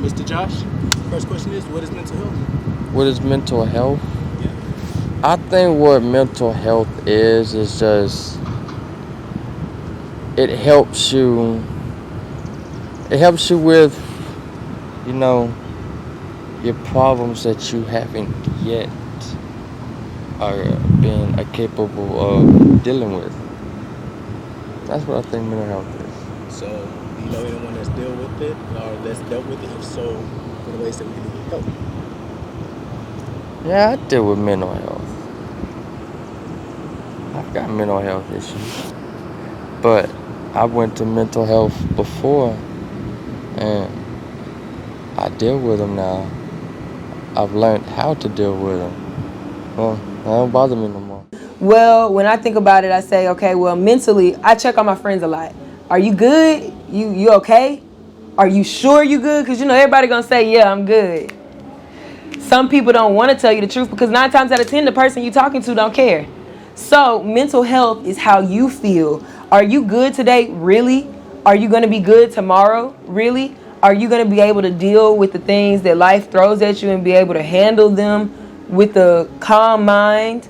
Mr. Josh, first question is, what is mental health? What is mental health? Yeah. I think what mental health is just it helps you. It helps you with, you know, your problems that you haven't yet are being capable of dealing with. That's what I think mental health is. So, do you know anyone that's dealt with it, or that's dealt with it? If so, what are ways that we can get help? Yeah, I deal with mental health. I've got mental health issues, but I went to mental health before, and I deal with them now. I've learned how to deal with them. Well, they don't bother me no more. Well, when I think about it, I say, okay, well, mentally, I check on my friends a lot. Are you good? You okay? Are you sure you good? Because, everybody going to say, yeah, I'm good. Some people don't want to tell you the truth because 9 times out of 10, the person you're talking to don't care. So mental health is how you feel. Are you good today? Really? Are you going to be good tomorrow? Really? Are you going to be able to deal with the things that life throws at you and be able to handle them with a calm mind,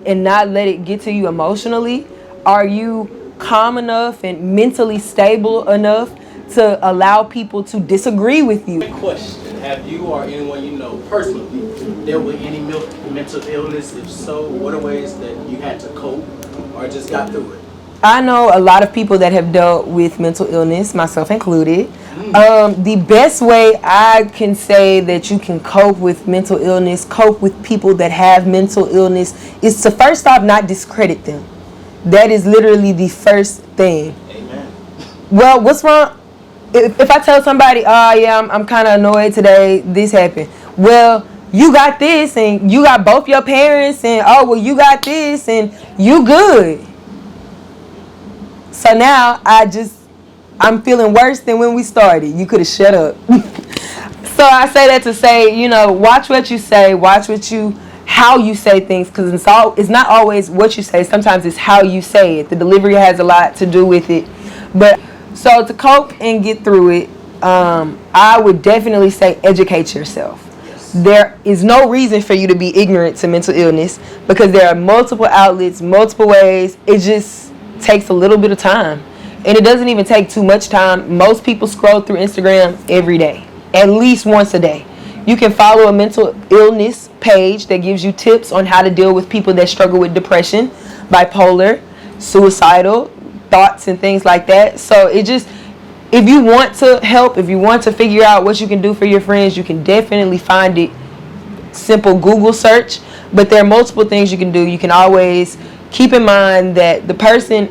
and not let it get to you emotionally? Are you calm enough and mentally stable enough to allow people to disagree with you? Question. Have you or anyone you know personally dealt with any mental illness? If so, what are ways that you had to cope or just got through it? I know a lot of people that have dealt with mental illness, myself included. The best way I can say that you can cope with mental illness, cope with people that have mental illness, is to first off not discredit them. That is literally the first thing. Amen. Well, what's wrong? If I tell somebody, oh yeah, I'm kind of annoyed today, this happened. Well, you got this, and you got both your parents, and oh, well, you got this, and you good. So now I'm feeling worse than when we started. You could have shut up. So I say that to say, watch what you say, how you say things, because it's not always what you say. Sometimes it's how you say it. The delivery has a lot to do with it. But so to cope and get through it, I would definitely say educate yourself. Yes. There is no reason for you to be ignorant to mental illness because there are multiple outlets, multiple ways. It just takes a little bit of time. And it doesn't even take too much time. Most people scroll through Instagram every day, at least once a day. You can follow a mental illness page that gives you tips on how to deal with people that struggle with depression, bipolar, suicidal thoughts and things like that. So if you want to help, if you want to figure out what you can do for your friends, you can definitely find it. Simple Google search. But there are multiple things you can do. You can always keep in mind that the person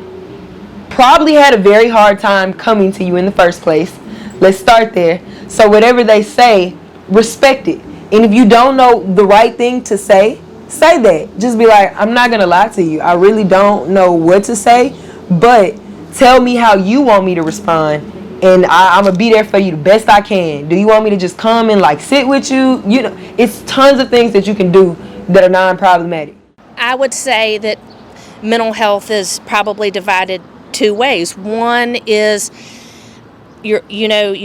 probably had a very hard time coming to you in the first place. Let's start there. So whatever they say, respect it. And if you don't know the right thing to say that. Just be like, I'm not going to lie to you. I really don't know what to say, but tell me how you want me to respond. And I'm going to be there for you the best I can. Do you want me to just come and sit with you? It's tons of things that you can do that are non-problematic. I would say that mental health is probably divided 2 ways. One is you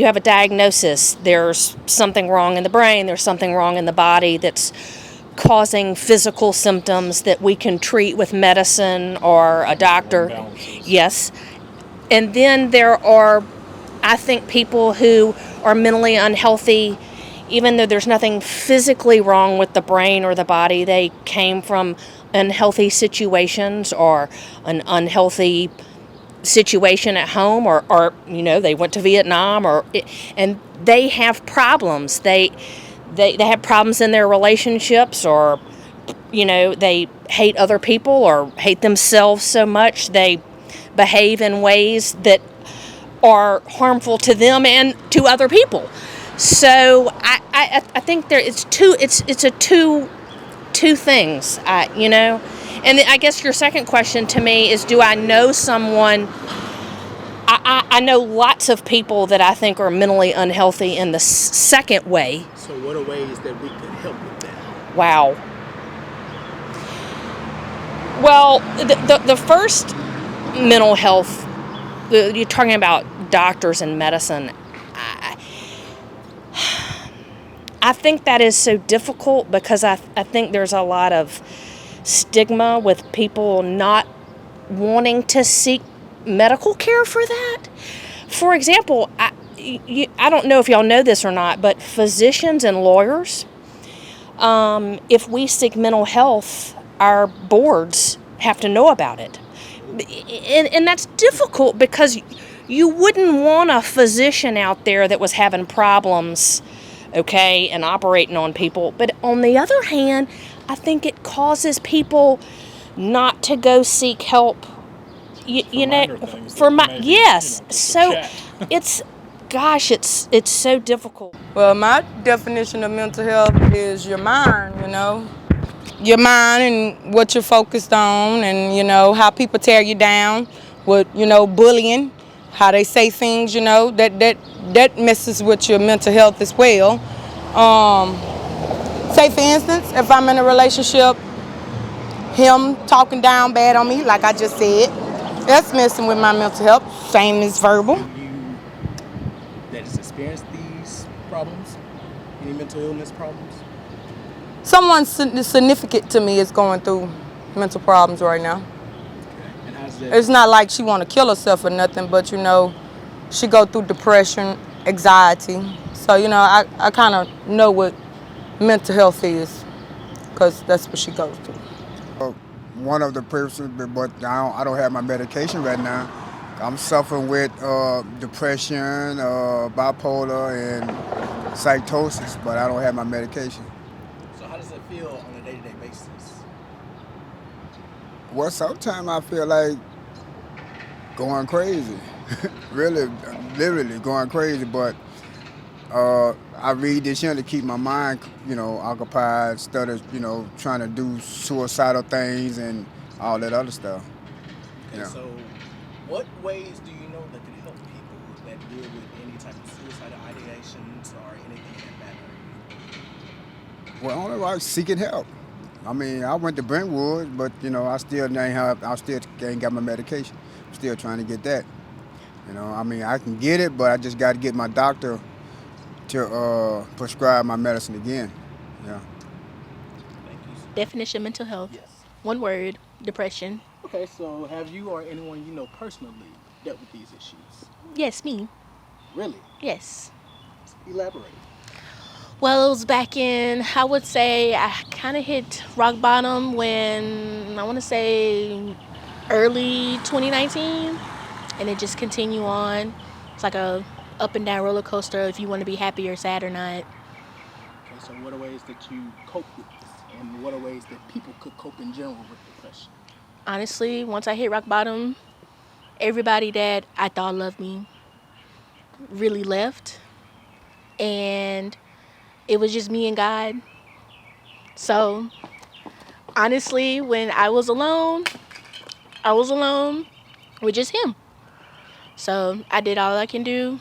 have a diagnosis. There's something wrong in the brain. There's something wrong in the body that's causing physical symptoms that we can treat with medicine or a doctor. Yes. And then there are, I think, people who are mentally unhealthy, even though there's nothing physically wrong with the brain or the body. They came from unhealthy situations or an unhealthy situation at home, or they went to Vietnam, and they have problems. They have problems in their relationships, or they hate other people or hate themselves so much they behave in ways that are harmful to them and to other people. So I think it's two things, And I guess your second question to me is, do I know someone? I know lots of people that I think are mentally unhealthy in the second way. So what are ways that we can help with that? Wow. Well, the first mental health, you're talking about doctors and medicine. I think that is so difficult because I think there's a lot of stigma with people not wanting to seek medical care for that. For example, I don't know if y'all know this or not, but physicians and lawyers, if we seek mental health, our boards have to know about it. And that's difficult because you wouldn't want a physician out there that was having problems, okay, and operating on people. But on the other hand, I think it causes people not to go seek help. You know, for my maybe, yes. So it's, gosh, it's so difficult. Well, my definition of mental health is your mind, your mind and what you're focused on, and, how people tear you down with, bullying, how they say things, that messes with your mental health as well. Say, for instance, if I'm in a relationship, him talking down bad on me, like I just said, that's messing with my mental health, same as verbal. You that has experienced these problems, any mental illness problems? Someone significant to me is going through mental problems right now. Okay. And how's that? It's not like she want to kill herself or nothing, but she go through depression, anxiety. So I kind of know what mental health is, because that's what she goes through. One of the persons, but I don't have my medication right now. I'm suffering with depression, bipolar, and psychosis, but I don't have my medication. So how does it feel on a day-to-day basis? Well, sometimes I feel like going crazy, really, literally going crazy. But I read this here to keep my mind, occupied instead of, trying to do suicidal things and all that other stuff. Okay, so what ways do you know that can help people that deal with any type of suicidal ideations or anything like that? Well, only like seeking help. I mean, I went to Brentwood, but I still ain't got my medication. I'm still trying to get that. I mean, I can get it, but I just got to get my doctor to prescribe my medicine again. Yeah. Thank you. Definition of mental health. Yes. One word, depression. Okay, so have you or anyone you know personally dealt with these issues? Yes, me. Really? Yes. Elaborate. Well, it was back in, I would say, I kind of hit rock bottom when, I want to say, early 2019. And it just continue on. It's like a up and down roller coaster if you want to be happy or sad or not. Okay, so what are ways that you cope with this? And what are ways that people could cope in general with depression? Honestly, once I hit rock bottom, everybody that I thought loved me really left. And it was just me and God. So, honestly, when I was alone with just Him. So, I did all I can do,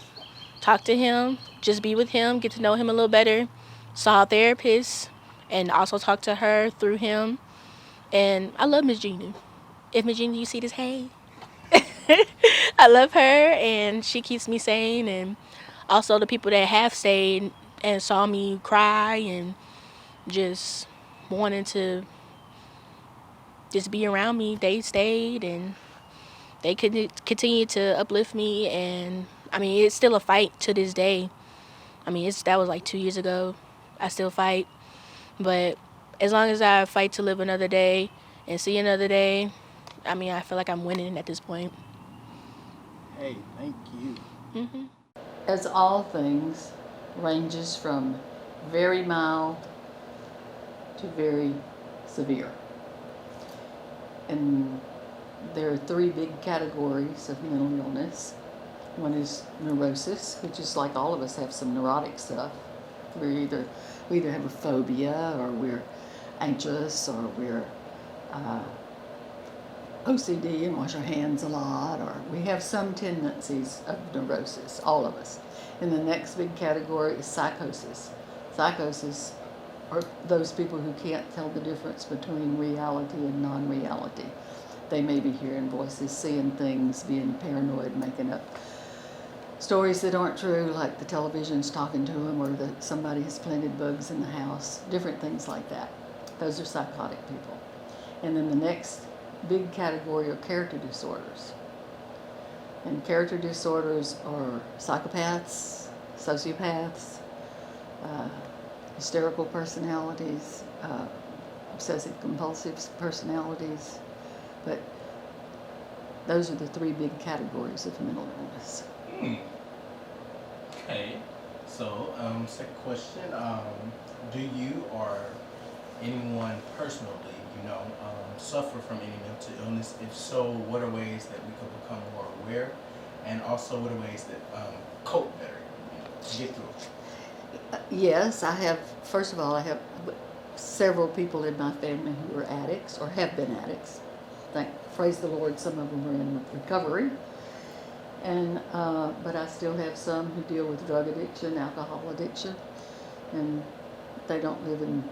talk to Him, just be with Him, get to know Him a little better, saw a therapist, and also talk to her through Him. And I love Miss Gina. If Miss Gina, you see this, hey. I love her, and she keeps me sane. And also the people that have stayed and saw me cry and just wanted to just be around me, they stayed, and they could continue to uplift me. And I mean, it's still a fight to this day. I mean, that was like 2 years ago. I still fight, but as long as I fight to live another day and see another day, I mean, I feel like I'm winning at this point. Hey, thank you. Mm-hmm. As all things, ranges from very mild to very severe. And there are 3 big categories of mental illness. One is neurosis, which is like all of us have some neurotic stuff. We either have a phobia, or we're anxious, or we're OCD and wash our hands a lot, or we have some tendencies of neurosis, all of us. And the next big category is psychosis. Psychosis are those people who can't tell the difference between reality and non-reality. They may be hearing voices, seeing things, being paranoid, making up stories that aren't true, like the television's talking to them, or that somebody has planted bugs in the house, different things like that. Those are psychotic people. And then the next big category are character disorders. And character disorders are psychopaths, sociopaths, hysterical personalities, obsessive compulsive personalities. But those are the three big categories of mental illness. Okay. So, second question. Do you or anyone personally, suffer from any mental illness? If so, what are ways that we could become more aware? And also, what are ways that cope better, to get through it? Yes, I have. First of all, I have several people in my family who are addicts or have been addicts. Praise the Lord, some of them are in recovery. And but I still have some who deal with drug addiction, alcohol addiction, and they don't live in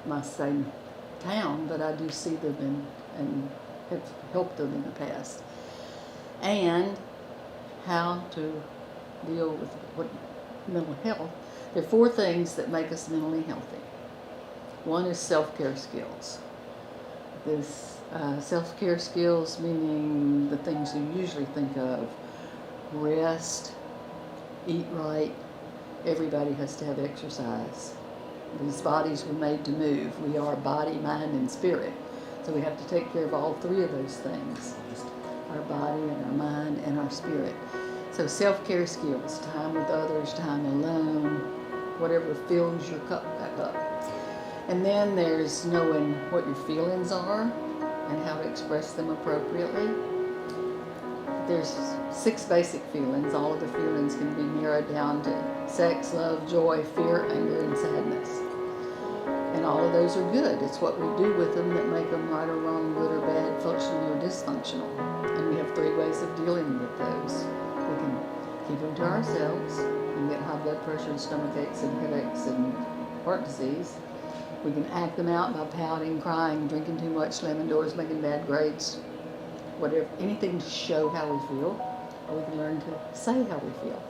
my same town, but I do see them and have helped them in the past. And how to deal with mental health. There are 4 things that make us mentally healthy. One is self-care skills. This self-care skills meaning the things you usually think of: rest, eat right. Everybody has to have exercise. These bodies were made to move. We are body, mind, and spirit. So we have to take care of all 3 of those things: our body and our mind and our spirit. So self-care skills, time with others, time alone, whatever fills your cup back up. And then there's knowing what your feelings are and how to express them appropriately. There's 6 basic feelings. All of the feelings can be narrowed down to sex, love, joy, fear, anger, and sadness. And all of those are good. It's what we do with them that make them right or wrong, good or bad, functional or dysfunctional. And we have 3 ways of dealing with those. We can keep them to ourselves and get high blood pressure and stomach aches and headaches and heart disease. We can act them out by pouting, crying, drinking too much, slamming doors, making bad grades, whatever, anything to show how we feel, or we can learn to say how we feel.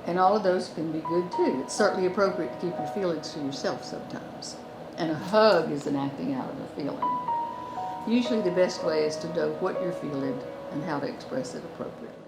And all of those can be good too. It's certainly appropriate to keep your feelings to yourself sometimes. And a hug is an acting out of a feeling. Usually the best way is to know what you're feeling and how to express it appropriately.